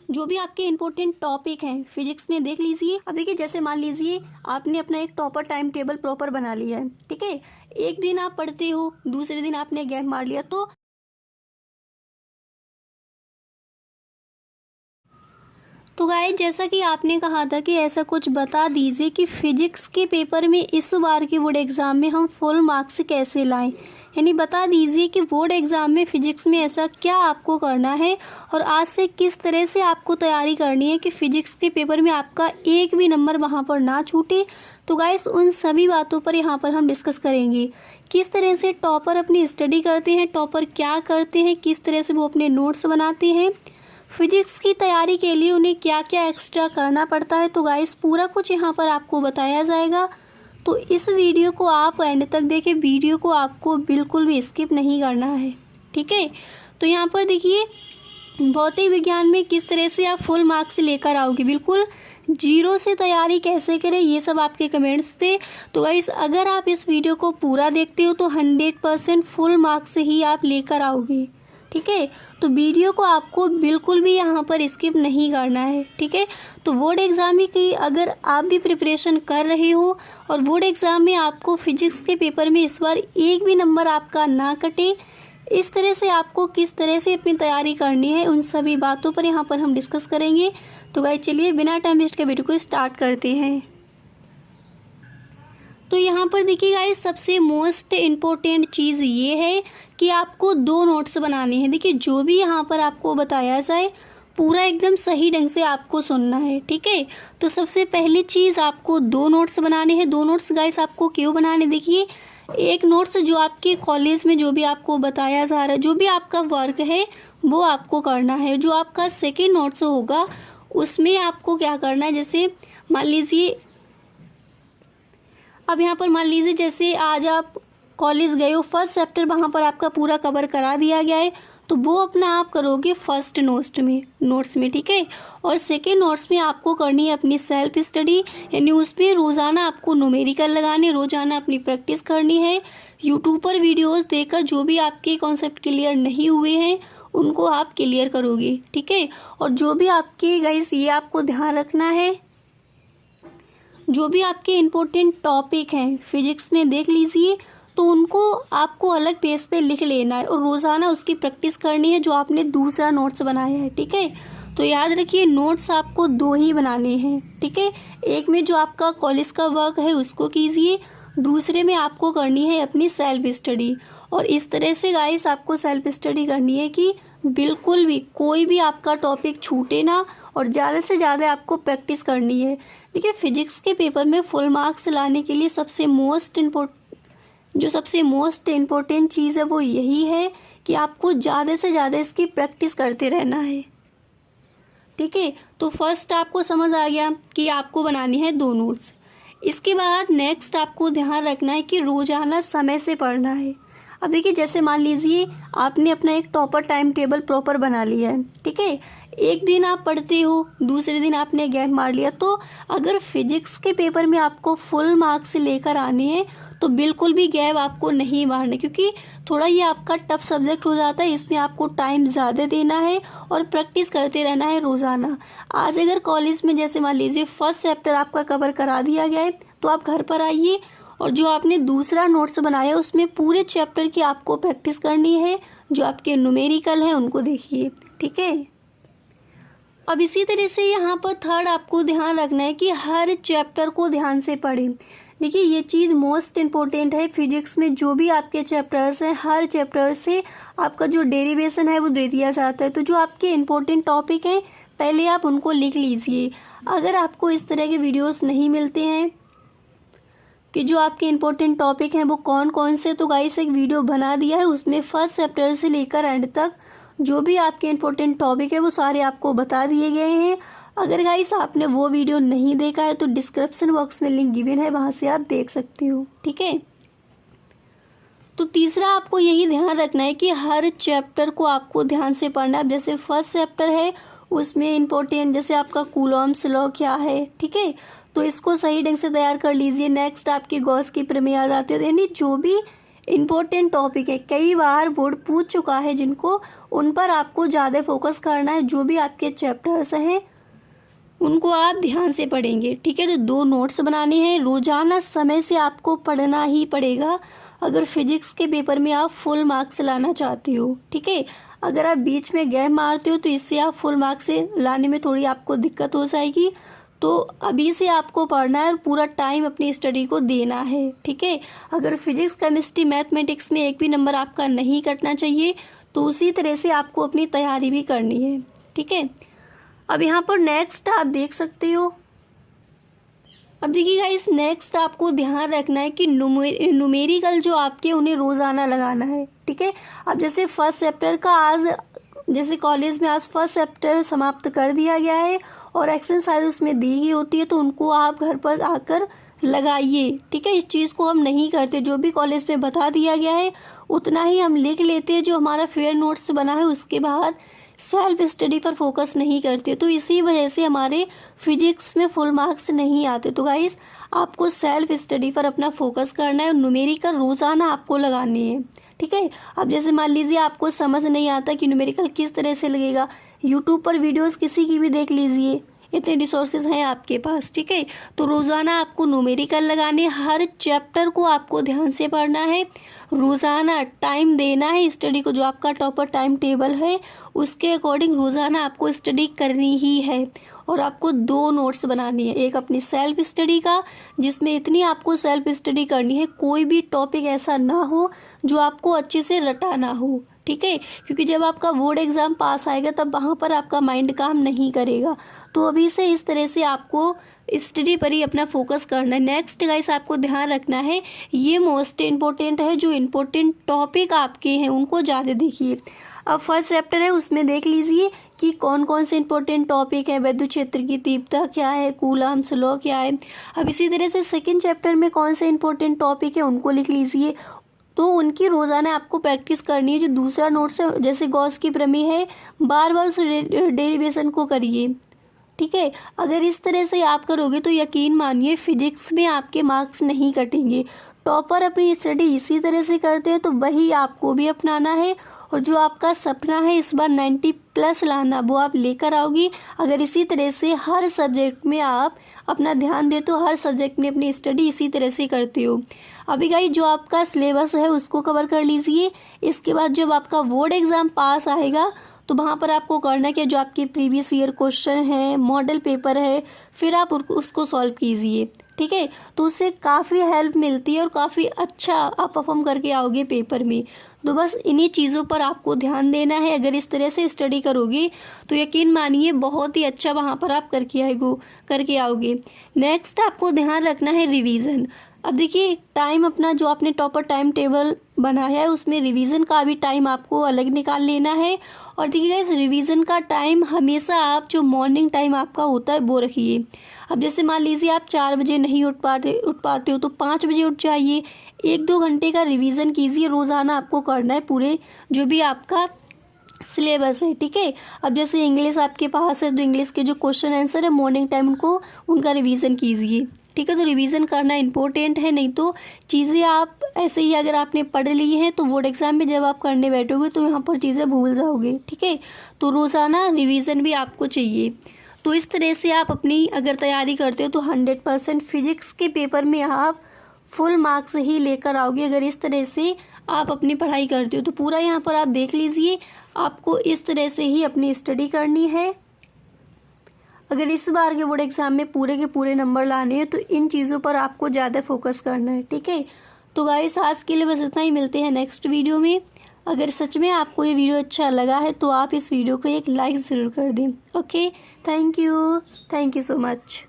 जो भी आपके इंपॉर्टेंट टॉपिक हैं फिजिक्स में देख लीजिए। अब देखिए जैसे मान लीजिए आपने अपना एक टॉपर टाइम टेबल प्रॉपर बना लिया है, ठीक है। एक दिन आप पढ़ते हो, दूसरे दिन आपने गैप मार लिया, तो गाइस जैसा कि आपने कहा था कि ऐसा कुछ बता दीजिए कि फिजिक्स के पेपर में इस बार के बोर्ड एग्जाम में हम फुल मार्क्स कैसे लाएं। यानी बता दीजिए कि बोर्ड एग्जाम में फिजिक्स में ऐसा क्या आपको करना है और आज से किस तरह से आपको तैयारी करनी है कि फिजिक्स के पेपर में आपका एक भी नंबर वहां पर ना छूटे। तो गाइस उन सभी बातों पर यहाँ पर हम डिस्कस करेंगे। किस तरह से टॉपर अपनी स्टडी करते हैं, टॉपर क्या करते हैं, किस तरह से वो अपने नोट्स बनाते हैं, फिजिक्स की तैयारी के लिए उन्हें क्या क्या एक्स्ट्रा करना पड़ता है। तो गाइस पूरा कुछ यहाँ पर आपको बताया जाएगा। तो इस वीडियो को आप एंड तक देखें, वीडियो को आपको बिल्कुल भी स्किप नहीं करना है, ठीक है। तो यहाँ पर देखिए भौतिक विज्ञान में किस तरह से आप फुल मार्क्स लेकर आओगे, बिल्कुल जीरो से तैयारी कैसे करें, ये सब आपके कमेंट्स थे। तो गाइस अगर आप इस वीडियो को पूरा देखते हो तो 100% फुल मार्क्स ही आप लेकर आओगे, ठीक है। तो वीडियो को आपको बिल्कुल भी यहाँ पर स्किप नहीं करना है, ठीक है। तो बोर्ड एग्जाम की अगर आप भी प्रिपरेशन कर रहे हो और बोर्ड एग्जाम में आपको फिजिक्स के पेपर में इस बार एक भी नंबर आपका ना कटे, इस तरह से आपको किस तरह से अपनी तैयारी करनी है, उन सभी बातों पर यहाँ पर हम डिस्कस करेंगे। तो गाइस चलिए बिना टाइम वेस्ट के वीडियो को स्टार्ट करते हैं। तो यहाँ पर देखिए गाइस सबसे मोस्ट इम्पोर्टेंट चीज़ ये है कि आपको 2 नोट्स बनाने हैं। देखिए जो भी यहाँ पर आपको बताया जाए पूरा एकदम सही ढंग से आपको सुनना है, ठीक है। तो सबसे पहली चीज़ आपको 2 नोट्स बनाने हैं। 2 नोट्स गाइस आपको क्यों बनाने, देखिए एक नोट्स जो आपके कॉलेज में जो भी आपको बताया जा रहा है, जो भी आपका वर्क है वो आपको करना है। जो आपका सेकेंड नोट्स होगा उसमें आपको क्या करना है, जैसे मान लीजिए अब यहाँ पर मान लीजिए जैसे आज आप कॉलेज गए हो, फर्स्ट चैप्टर वहाँ पर आपका पूरा कवर करा दिया गया है, तो वो अपना आप करोगे फर्स्ट नोट्स में, ठीक है। और सेकेंड नोट्स में आपको करनी है अपनी सेल्फ स्टडी, यानी उस पर रोज़ाना आपको न्यूमेरिकल लगाने, रोज़ाना अपनी प्रैक्टिस करनी है। यूट्यूब पर वीडियोस देखकर जो भी आपके कॉन्सेप्ट क्लियर नहीं हुए हैं उनको आप क्लियर करोगे, ठीक है। और जो भी आपके गाइस ये आपको ध्यान रखना है, जो भी आपके इम्पोर्टेंट टॉपिक हैं फिजिक्स में देख लीजिए, तो उनको आपको अलग पेज पे लिख लेना है और रोज़ाना उसकी प्रैक्टिस करनी है जो आपने दूसरा नोट्स बनाया है, ठीक है। तो याद रखिए नोट्स आपको 2 ही बनाने हैं, ठीक है। एक में जो आपका कॉलेज का वर्क है उसको कीजिए, दूसरे में आपको करनी है अपनी सेल्फ स्टडी। और इस तरह से गाइस आपको सेल्फ स्टडी करनी है कि बिल्कुल भी कोई भी आपका टॉपिक छूटे ना और ज़्यादा से ज़्यादा आपको प्रैक्टिस करनी है। देखिए फिजिक्स के पेपर में फुल मार्क्स लाने के लिए सबसे मोस्ट इम्पोर्टेंट चीज़ है वो यही है कि आपको ज़्यादा से ज़्यादा इसकी प्रैक्टिस करते रहना है, ठीक है। तो फर्स्ट आपको समझ आ गया कि आपको बनानी है 2 नोट्स। इसके बाद नेक्स्ट आपको ध्यान रखना है कि रोज़ाना समय से पढ़ना है। अब देखिए जैसे मान लीजिए आपने अपना एक टॉपर टाइम टेबल प्रॉपर बना लिया है, ठीक है। एक दिन आप पढ़ते हो, दूसरे दिन आपने गैप मार लिया, तो अगर फिजिक्स के पेपर में आपको फुल मार्क्स लेकर आने हैं तो बिल्कुल भी गैप आपको नहीं मारना, क्योंकि थोड़ा ये आपका टफ सब्जेक्ट हो जाता है। इसमें आपको टाइम ज़्यादा देना है और प्रैक्टिस करते रहना है रोज़ाना। आज अगर कॉलेज में जैसे मान लीजिए फर्स्ट चैप्टर आपका कवर करा दिया गया है तो आप घर पर आइए और जो आपने दूसरा नोट्स बनाया उसमें पूरे चैप्टर की आपको प्रैक्टिस करनी है। जो आपके न्यूमेरिकल हैं उनको देखिए, ठीक है। अब इसी तरह से यहाँ पर थर्ड आपको ध्यान रखना है कि हर चैप्टर को ध्यान से पढ़ें। देखिए ये चीज़ मोस्ट इम्पोर्टेंट है फिजिक्स में। जो भी आपके चैप्टर्स हैं हर चैप्टर से आपका जो डेरिवेशन है वो दे दिया जाता है। तो जो आपके इम्पोर्टेंट टॉपिक हैं पहले आप उनको लिख लीजिए। अगर आपको इस तरह के वीडियोस नहीं मिलते हैं कि जो आपके इम्पोर्टेंट टॉपिक हैं वो कौन कौन से, तो गाइस एक वीडियो बना दिया है, उसमें फर्स्ट चैप्टर से लेकर एंड तक जो भी आपके इम्पोर्टेंट टॉपिक है वो सारे आपको बता दिए गए हैं। अगर गाइस आपने वो वीडियो नहीं देखा है तो डिस्क्रिप्शन बॉक्स में लिंक गिवन है, वहाँ से आप देख सकते हो, ठीक है। तो तीसरा आपको यही ध्यान रखना है कि हर चैप्टर को आपको ध्यान से पढ़ना है। जैसे फर्स्ट चैप्टर है उसमें इम्पोर्टेंट जैसे आपका कूलॉम्स लॉ क्या है, ठीक है, तो इसको सही ढंग से तैयार कर लीजिए। नेक्स्ट आपकी गॉस की प्रमेय आ जाती है, यानी जो भी इम्पोर्टेंट टॉपिक है, कई बार बोर्ड पूछ चुका है जिनको, उन पर आपको ज़्यादा फोकस करना है। जो भी आपके चैप्टर्स हैं उनको आप ध्यान से पढ़ेंगे, ठीक है। तो 2 नोट्स बनाने हैं, रोजाना समय से आपको पढ़ना ही पड़ेगा अगर फिजिक्स के पेपर में आप फुल मार्क्स लाना चाहते हो, ठीक है। अगर आप बीच में गैप मारते हो तो इससे आप फुल मार्क्स से लाने में थोड़ी आपको दिक्कत हो जाएगी। तो अभी से आपको पढ़ना है और पूरा टाइम अपनी स्टडी को देना है, ठीक है। अगर फिजिक्स केमिस्ट्री मैथमेटिक्स में एक भी नंबर आपका नहीं कटना चाहिए तो उसी तरह से आपको अपनी तैयारी भी करनी है, ठीक है। अब यहाँ पर नेक्स्ट आप देख सकते हो, अब देखिए गाइस नेक्स्ट आपको ध्यान रखना है कि न्यूमेरिकल जो आपके उन्हें रोज़ाना लगाना है, ठीक है। अब जैसे फर्स्ट चैप्टर का आज जैसे कॉलेज में आज फर्स्ट चैप्टर समाप्त कर दिया गया है और एक्सरसाइज उसमें दी गई होती है, तो उनको आप घर पर आकर लगाइए, ठीक है। इस चीज़ को हम नहीं करते, जो भी कॉलेज में बता दिया गया है उतना ही हम लिख लेते हैं, जो हमारा फेयर नोट्स बना है उसके बाद सेल्फ स्टडी पर फोकस नहीं करते, तो इसी वजह से हमारे फिजिक्स में फुल मार्क्स नहीं आते। तो गाइस आपको सेल्फ स्टडी पर अपना फोकस करना है और न्यूमेरिकल रोज़ाना आपको लगानी है, ठीक है। अब जैसे मान लीजिए आपको समझ नहीं आता कि न्यूमेरिकल किस तरह से लगेगा, यूट्यूब पर वीडियोस किसी की भी देख लीजिए, इतने रिसोर्सेज हैं आपके पास, ठीक है। तो रोज़ाना आपको न्यूमेरिकल लगाने, हर चैप्टर को आपको ध्यान से पढ़ना है, रोज़ाना टाइम देना है स्टडी को, जो आपका टॉपर टाइम टेबल है उसके अकॉर्डिंग रोज़ाना आपको स्टडी करनी ही है। और आपको 2 नोट्स बनानी है, एक अपनी सेल्फ स्टडी का जिसमें इतनी आपको सेल्फ स्टडी करनी है कोई भी टॉपिक ऐसा ना हो जो आपको अच्छे से रटा ना हो, ठीक है। क्योंकि जब आपका बोर्ड एग्ज़ाम पास आएगा तब वहाँ पर आपका माइंड काम नहीं करेगा, तो अभी से इस तरह से आपको स्टडी पर ही अपना फोकस करना है। नेक्स्ट गाइस आपको ध्यान रखना है, ये मोस्ट इम्पोर्टेंट है, जो इम्पोर्टेंट टॉपिक आपके हैं उनको ज़्यादा देखिए। अब फर्स्ट चैप्टर है उसमें देख लीजिए कि कौन कौन से इंपॉर्टेंट टॉपिक है, विद्युत क्षेत्र की तीव्रता क्या है, कूलम्ब्स लॉ क्या है। अब इसी तरह से सेकंड चैप्टर में कौन से इंपॉर्टेंट टॉपिक है उनको लिख लीजिए, तो उनकी रोज़ाना आपको प्रैक्टिस करनी है। जो दूसरा नोट्स है जैसे गॉस की प्रमेय है, बार बार उस डेरिवेशन को करिए, ठीक है। अगर इस तरह से आप करोगे तो यकीन मानिए फिजिक्स में आपके मार्क्स नहीं कटेंगे। टॉपर अपनी स्टडी इसी तरह से करते हैं, तो वही आपको भी अपनाना है और जो आपका सपना है इस बार 90+ लाना वो आप लेकर आओगी। अगर इसी तरह से हर सब्जेक्ट में आप अपना ध्यान दे तो हर सब्जेक्ट में अपनी स्टडी इसी तरह से करते हो। अभी गाइस जो आपका सिलेबस है उसको कवर कर लीजिए, इसके बाद जब आपका बोर्ड एग्ज़ाम पास आएगा तो वहाँ पर आपको करना क्या, जो आपके प्रीवियस ईयर क्वेश्चन है, मॉडल पेपर है, फिर आप उसको सॉल्व कीजिए, ठीक है। तो उससे काफ़ी हेल्प मिलती है और काफ़ी अच्छा आप परफॉर्म करके आओगे पेपर में। तो बस इन्हीं चीज़ों पर आपको ध्यान देना है। अगर इस तरह से स्टडी करोगे तो यकीन मानिए बहुत ही अच्छा वहाँ पर आप करके आओगे। नेक्स्ट आपको ध्यान रखना है रिवीजन। अब देखिए टाइम अपना जो आपने टॉपर टाइम टेबल बनाया है उसमें रिवीजन का भी टाइम आपको अलग निकाल लेना है। और देखिएगा इस रिवीजन का टाइम हमेशा आप जो मॉर्निंग टाइम आपका होता है वो रखिए। अब जैसे मान लीजिए आप 4 बजे नहीं उठ पाते हो तो 5 बजे उठ जाइए, 1-2 घंटे का रिवीजन कीजिए। रोज़ाना आपको करना है पूरे जो भी आपका सिलेबस है, ठीक है। अब जैसे इंग्लिश आपके पास है तो इंग्लिश के जो क्वेश्चन आंसर है मॉर्निंग टाइम उनका रिवीजन कीजिए, ठीक है। तो रिवीजन करना इम्पोर्टेंट है, नहीं तो चीज़ें आप ऐसे ही अगर आपने पढ़ ली हैं तो बोर्ड एग्जाम में जब आप करने बैठोगे तो यहाँ पर चीज़ें भूल जाओगे, ठीक है। तो रोज़ाना रिवीजन भी आपको चाहिए। तो इस तरह से आप अपनी अगर तैयारी करते हो तो 100% फिजिक्स के पेपर में आप फुल मार्क्स ही लेकर आओगे। अगर इस तरह से आप अपनी पढ़ाई करते हो तो पूरा यहाँ पर आप देख लीजिए, आपको इस तरह से ही अपनी स्टडी करनी है। अगर इस बार के बोर्ड एग्जाम में पूरे के पूरे नंबर लाने हैं तो इन चीज़ों पर आपको ज़्यादा फोकस करना है, ठीक है। तो गाइस आज के लिए बस इतना ही, मिलते हैं नेक्स्ट वीडियो में। अगर सच में आपको ये वीडियो अच्छा लगा है तो आप इस वीडियो को एक लाइक ज़रूर कर दें। Okay, thank you so much.